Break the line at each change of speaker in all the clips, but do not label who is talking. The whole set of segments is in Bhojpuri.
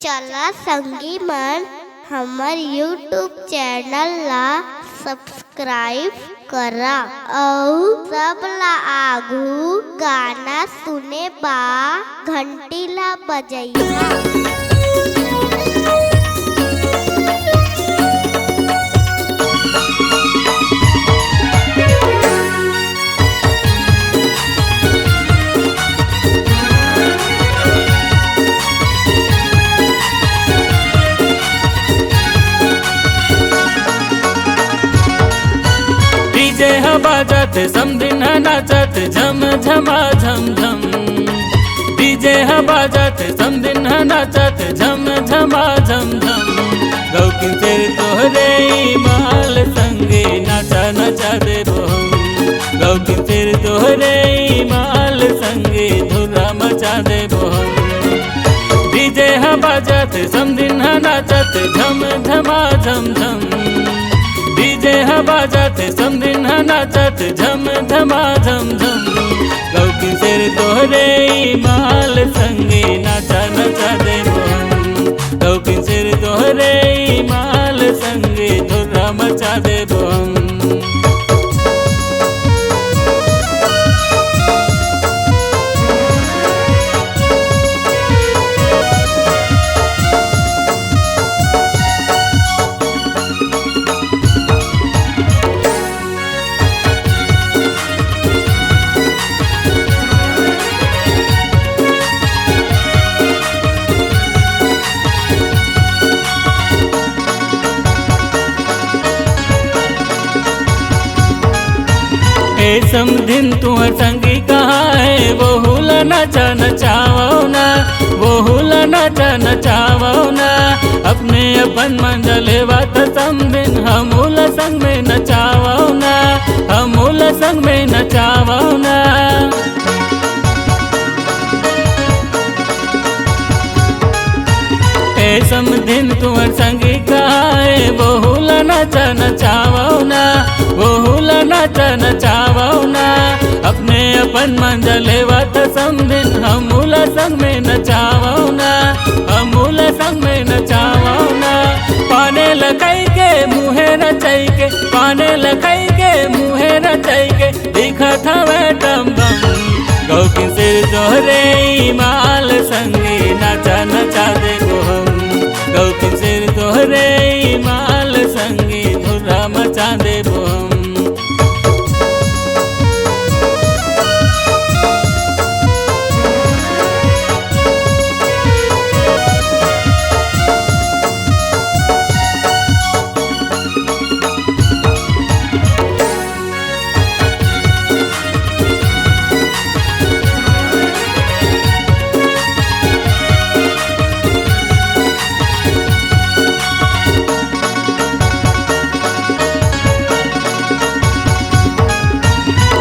चला संगी मन हमर यूट्यूब चैनल ला सब्सक्राइब करा अउ सब ला आघू गाना सुने बा घंटी ला बजैया।
डीजे बाजत समदिन नाचत झम झमा झम झम। डीजे बाजत समदिन नाचत झम झमा झम झम। गौकिन तेरे तोहरे माल संगे नाचा नचा दे हम। गौकिन तेरे तोहरे माल संगे धुरा मचा दे हम। डीजे बाजत समदिन नाचत झम झमा झम झम। डीजे बाजत समदिन नाचत झम झमा झम झम। गौकी शेर तोहरे माल संगे नाचा नचा दे हम। गौकी शेर तोहरे माल संगे धुरा मचा दे हम। समदिन तुहर संगी कहाँ है वो हुला नचा नचावो ना। वो हुला नचा नचावो ना। अपने अपन मंजले बात समदिन हमूला संग में नचावो ना। हमूला संग में नचावो ना। समदिन तुहर संगी कहाँ है वो हुला नचा नचावो ना। वो हुला नचा नचावो ना। अपने अपन मंजले बात समदिन हमूला संग में नचावो ना। हमूला संग में नचावो ना। पाने लखाई के मुँहे रचाई के। पाने लखाई के मुँहे रचाई के दिखा था मैं टम बम। गौकी सिर तोहरे माल संगे नाचा नचा दे हम। गौकी सिर तोहरे माल संगे धुरा मचा दे हम।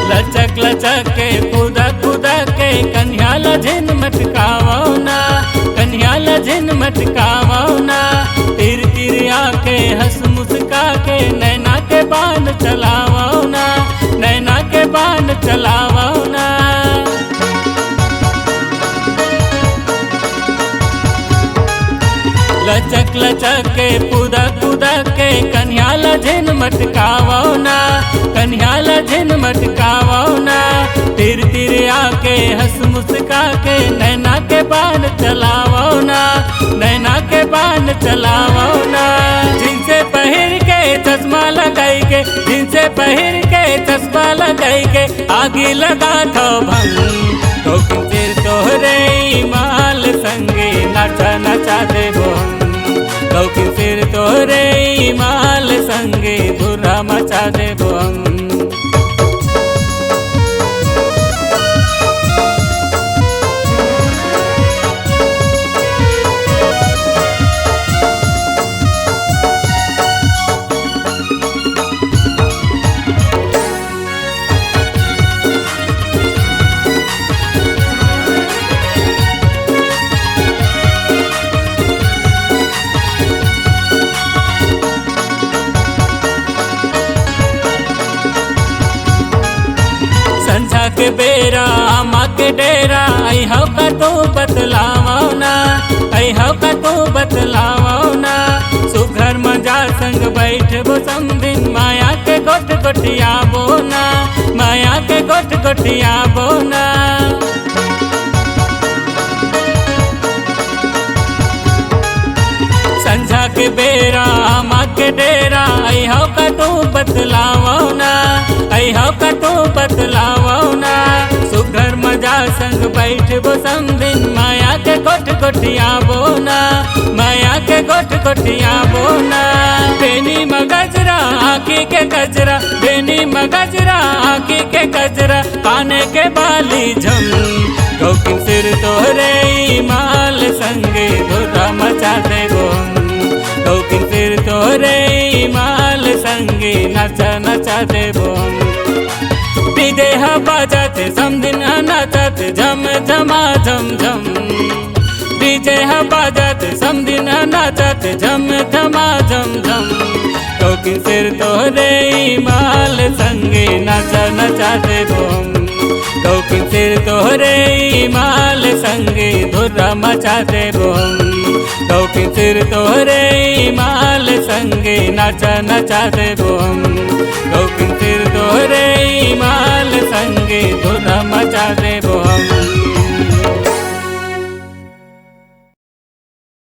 लचक लचक के खुदा खुदा के कन्हैया झिन मटकावो ना। कन्हैया झिन मटकावो ना। तिर तिर आके हंस मुस्का के नैना के बाण चलावो ना। नैना के बाण चलावो ना। लचक लचक के खुदा खुदा के कन्हैया झिन मटकावो ना। कन्हैया झिन मटकावो ना। तिर तिर आके हंस मुस्का के नैना के बाण चलावो ना। नैना के बाण चलावो ना। जिनसे पहिर के चश्मा लगाई के। जिनसे पहिर के चश्मा लगाई के आगे लगा थो भंग। गौकी सिर तोहरे माल संगे नाचा नचा दे हम। गौकी सिर तोहरे माल संगे धुरा मचा दे हम। के बेरा माँ के डेरा आई हो का तू बतलावो ना। आई हो का तू बतलावो ना। सुघर मजा संग बैठबो समधिन माया के गोट गोटियाबो ना, माया के गोट गोटियाबो ना। संझा के बेरा आमा के डेरा अहो का तू बतलावो ना, अहो का तू बतलावो ना। सुघर मजा संग बैठबो समधिन माया के गोट गोटियाबो ना, माया के गोट गोटियाबो ना। बेनी मगजरा आँखी के गजरा, बेनी मगजरा आँखी के गजरा, काने के बाली झम। गौकिन सिर तोहरे माल संगे धुरा मचा देबो, गौकिन सिर तोहरे माल संगे नचा नचा देबो। विदेह बाजाते समधिन नाचत झम झमा झम झम, विजय बाजाते समधिन नाचत झम झमा झम झम। गौकिन सिर तोहरे माल संगे नचा नचा देबो, गौकिन सिर तोहरे माल संगे धुरा मचा देबो, गौकिन सिर तोहरे माल संगे नचा नचा देबो।